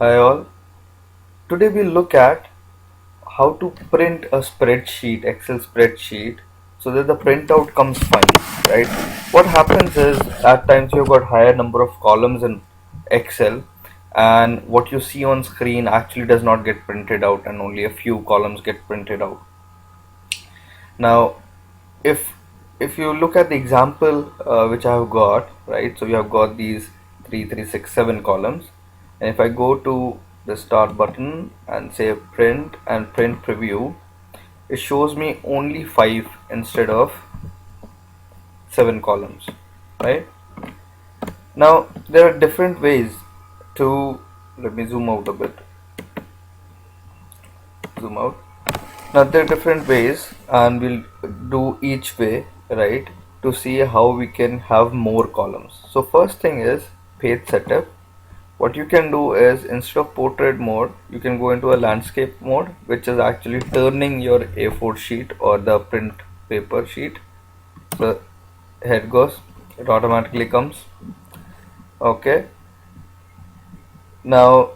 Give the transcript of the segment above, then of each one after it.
Hi all. Today we'll look at how to print a spreadsheet, Excel spreadsheet, so that the printout comes fine, right? What happens is at times you've got higher number of columns in Excel, and what you see on screen actually does not get printed out, and only a few columns get printed out. Now, if you look at the example which I have got, right? So we have got these 3, 3, 6, 7 columns, and if I go to the start button and say print and print preview, it shows me only 5 instead of 7 columns, right? Now there are different ways to, let me zoom out a bit, zoom out. Now there are different ways, and we'll do each way, right, to see how we can have more columns. So first thing is page setup. What you can do is, instead of portrait mode, you can go into a landscape mode, which is actually turning your A4 sheet or the print paper sheet. So here it goes, it automatically comes. Okay, now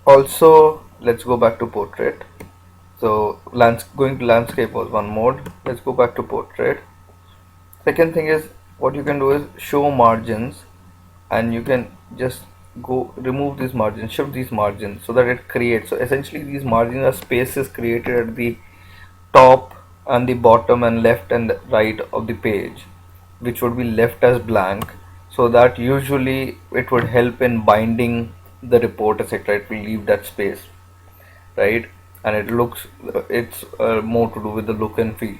also let's go back to portrait. So going to landscape was one mode. Let's go back to portrait. Second thing is, what you can do is show margins, and you can just go remove these margins, shift these margins, so that it creates. So essentially these margins are spaces created at the top and the bottom and left and right of the page, which would be left as blank, so that usually it would help in binding the report, etc. It will leave that space, right? And it's more to do with the look and feel.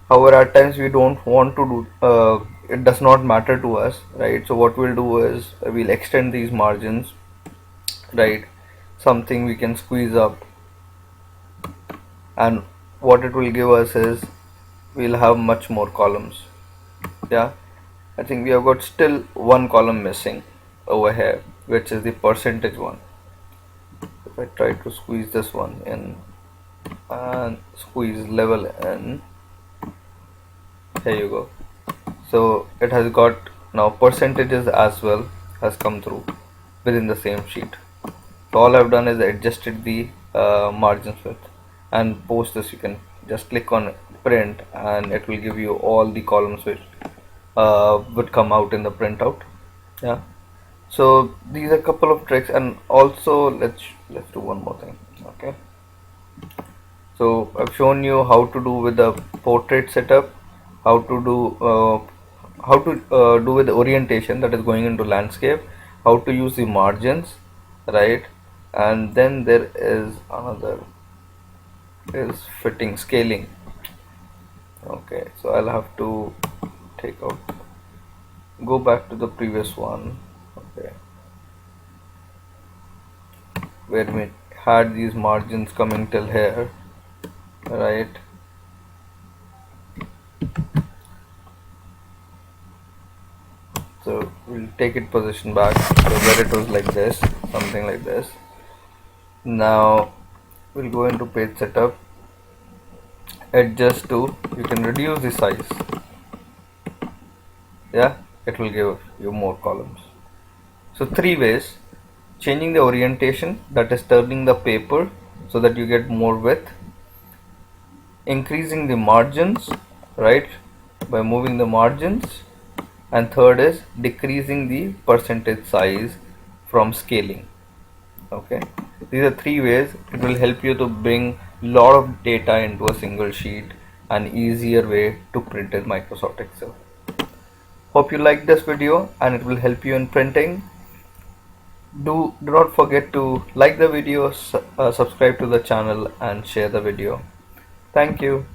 However, at times we don't want to do, it does not matter to us, right? So what we'll do is we'll extend these margins, right? Something we can squeeze up, and what it will give us is we'll have much more columns. Yeah, I think we have got still one column missing over here, which is the percentage one. If I try to squeeze this one in and squeeze level in, here you go. So it has got now percentages as well has come through within the same sheet. So all I've done is adjusted the margins width, and post this you can just click on print and it will give you all the columns which would come out in the printout. Yeah, so these are a couple of tricks, and also let's do one more thing. Okay, so I've shown you how to do with the portrait setup, how to do with the orientation, that is going into landscape, how to use the margins, right? And then there is another, is fitting scaling. Okay, so I'll have to take out, go back to the previous one. Okay, where we had these margins coming till here, right? So we'll take it position back, so where it was like this, something like this. Now we'll go into page setup, adjust to, you can reduce the size. Yeah, it will give you more columns. So 3 ways: changing the orientation, that is turning the paper so that you get more width, increasing the margins, right, by moving the margins, and third is decreasing the percentage size from scaling. Okay, these are 3 ways. It will help you to bring lot of data into a single sheet, an easier way to print in Microsoft Excel. Hope you like this video and it will help you in printing. Do not forget to like the video, subscribe to the channel and share the video. Thank you.